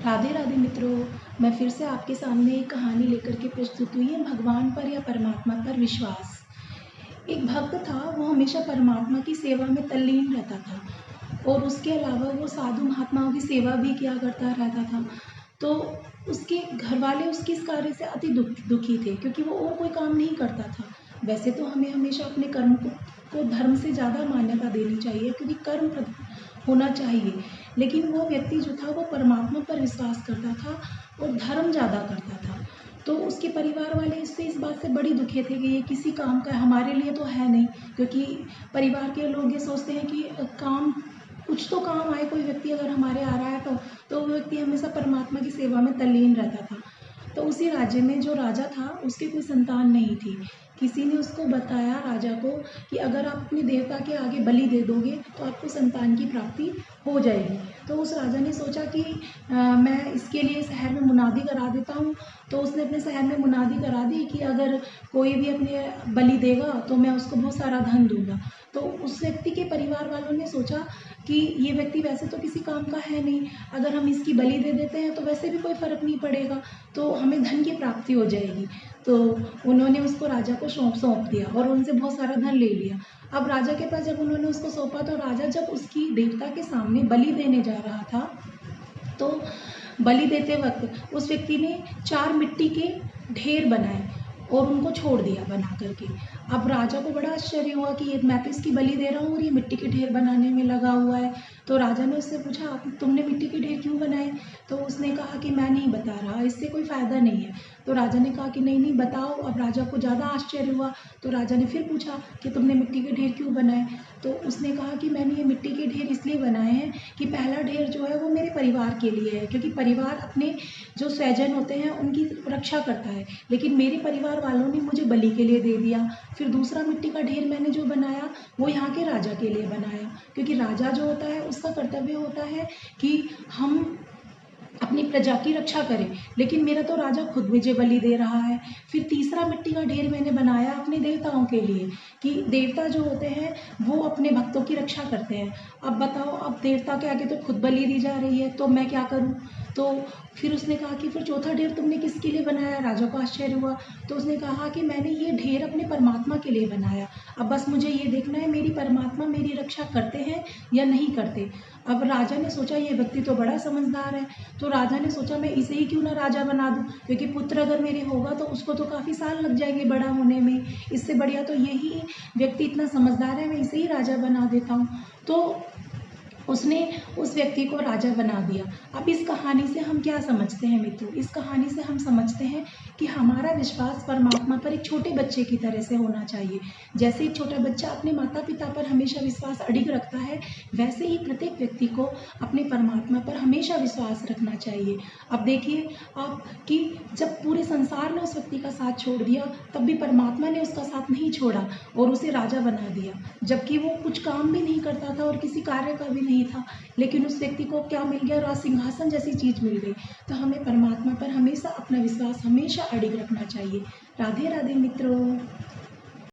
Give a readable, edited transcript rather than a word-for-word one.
राधे राधे मित्रों, मैं फिर से आपके सामने एक कहानी लेकर के प्रस्तुत हुई है, भगवान पर या परमात्मा पर विश्वास। एक भक्त था, वो हमेशा परमात्मा की सेवा में तल्लीन रहता था और उसके अलावा वो साधु महात्माओं की सेवा भी किया करता रहता था। तो उसके घर वाले उसके इस कार्य से अति दुखी थे, क्योंकि वो और कोई काम नहीं करता था। वैसे तो हमें हमेशा अपने कर्म को धर्म से ज़्यादा मान्यता देनी चाहिए, क्योंकि कर्म होना चाहिए। लेकिन वो व्यक्ति जो था वो परमात्मा पर विश्वास करता था और धर्म ज़्यादा करता था। तो उसके परिवार वाले इससे इस बात से बड़ी दुखी थे कि ये किसी काम का हमारे लिए तो है नहीं, क्योंकि परिवार के लोग ये सोचते हैं कि काम कुछ तो काम आए, कोई व्यक्ति अगर हमारे आ रहा है तो वो व्यक्ति हमेशा परमात्मा की सेवा में तल्लीन रहता था। तो उसी राज्य में जो राजा था उसकी कोई संतान नहीं थी। किसी ने उसको बताया राजा को कि अगर आप अपने देवता के आगे बलि दे दोगे तो आपको संतान की प्राप्ति हो जाएगी। तो उस राजा ने सोचा कि मैं इसके लिए शहर में मुनादी करा देता हूँ। तो उसने अपने शहर में मुनादी करा दी कि अगर कोई भी अपने बलि देगा तो मैं उसको बहुत सारा धन दूंगा। तो उस व्यक्ति के परिवार वालों ने सोचा कि ये व्यक्ति वैसे तो किसी काम का है नहीं, अगर हम इसकी बलि दे देते हैं तो वैसे भी कोई फ़र्क नहीं पड़ेगा, तो हमें धन की प्राप्ति हो जाएगी। तो उन्होंने उसको राजा को सौंप दिया और उनसे बहुत सारा धन ले लिया। अब राजा के पास जब उन्होंने उसको सौंपा तो राजा जब उसकी देवता के सामने बलि देने जा रहा था, तो बलि देते वक्त उस व्यक्ति ने 4 मिट्टी के ढेर बनाए और उनको छोड़ दिया बना करके। अब राजा को बड़ा आश्चर्य हुआ कि ये मैं तो इसकी बलि दे रहा हूँ और ये मिट्टी के ढेर बनाने में लगा हुआ है। तो राजा ने उससे पूछा, तुमने मिट्टी के ढेर क्यों बनाए? तो उसने कहा कि मैं नहीं बता रहा, इससे कोई फ़ायदा नहीं है। तो राजा ने कहा कि नहीं नहीं बताओ। अब राजा को ज़्यादा आश्चर्य हुआ, तो राजा ने फिर पूछा कि तुमने मिट्टी के ढेर क्यों बनाए? तो उसने कहा कि मैंने ये मिट्टी के ढेर इसलिए बनाए हैं कि पहला ढेर जो है वो मेरे परिवार के लिए है, क्योंकि परिवार अपने जो स्वजन होते हैं उनकी रक्षा करता है, लेकिन मेरे परिवार वालों ने मुझे बलि के लिए दे दिया। फिर दूसरा मिट्टी का ढेर मैंने जो बनाया वो यहाँ के राजा के लिए बनाया, क्योंकि राजा जो होता है उसका कर्तव्य होता है कि हम अपनी प्रजा की रक्षा करें, लेकिन मेरा तो राजा खुद मुझे बलि दे रहा है। फिर तीसरा मिट्टी का ढेर मैंने बनाया अपने देवताओं के लिए, कि देवता जो होते हैं वो अपने भक्तों की रक्षा करते हैं। अब बताओ, अब देवता के आगे तो खुद बलि दी जा रही है, तो मैं क्या करूं? तो फिर उसने कहा कि फिर चौथा ढेर तुमने किसके लिए बनाया? राजा को आश्चर्य हुआ। तो उसने कहा कि मैंने ये ढेर अपने परमात्मा के लिए बनाया। अब बस मुझे ये देखना है मेरी परमात्मा मेरी रक्षा करते हैं या नहीं करते। अब राजा ने सोचा ये व्यक्ति तो बड़ा समझदार है, तो राजा ने सोचा मैं इसे ही क्यों ना राजा बना दूं, क्योंकि पुत्र अगर मेरे होगा तो उसको तो काफ़ी साल लग जाएंगे बड़ा होने में। इससे बढ़िया तो यही व्यक्ति इतना समझदार है, मैं इसे ही राजा बना देता हूँ। तो उसने उस व्यक्ति को राजा बना दिया। अब इस कहानी से हम क्या समझते हैं मित्रों? इस कहानी से हम समझते हैं कि हमारा विश्वास परमात्मा पर एक छोटे बच्चे की तरह से होना चाहिए। जैसे एक छोटा बच्चा अपने माता पिता पर हमेशा विश्वास अडिग रखता है, वैसे ही प्रत्येक व्यक्ति को अपने परमात्मा पर हमेशा विश्वास रखना चाहिए। अब देखिए आप कि जब पूरे संसार ने उस व्यक्ति का साथ छोड़ दिया, तब भी परमात्मा ने उसका साथ नहीं छोड़ा और उसे राजा बना दिया, जबकि वो कुछ काम भी नहीं करता था और किसी कार्य का भी नहीं था, लेकिन उस व्यक्ति को क्या मिल गया? राज सिंहासन जैसी चीज मिल गई। तो हमें परमात्मा पर हमेशा अपना विश्वास हमेशा अडिग रखना चाहिए। राधे राधे मित्रों।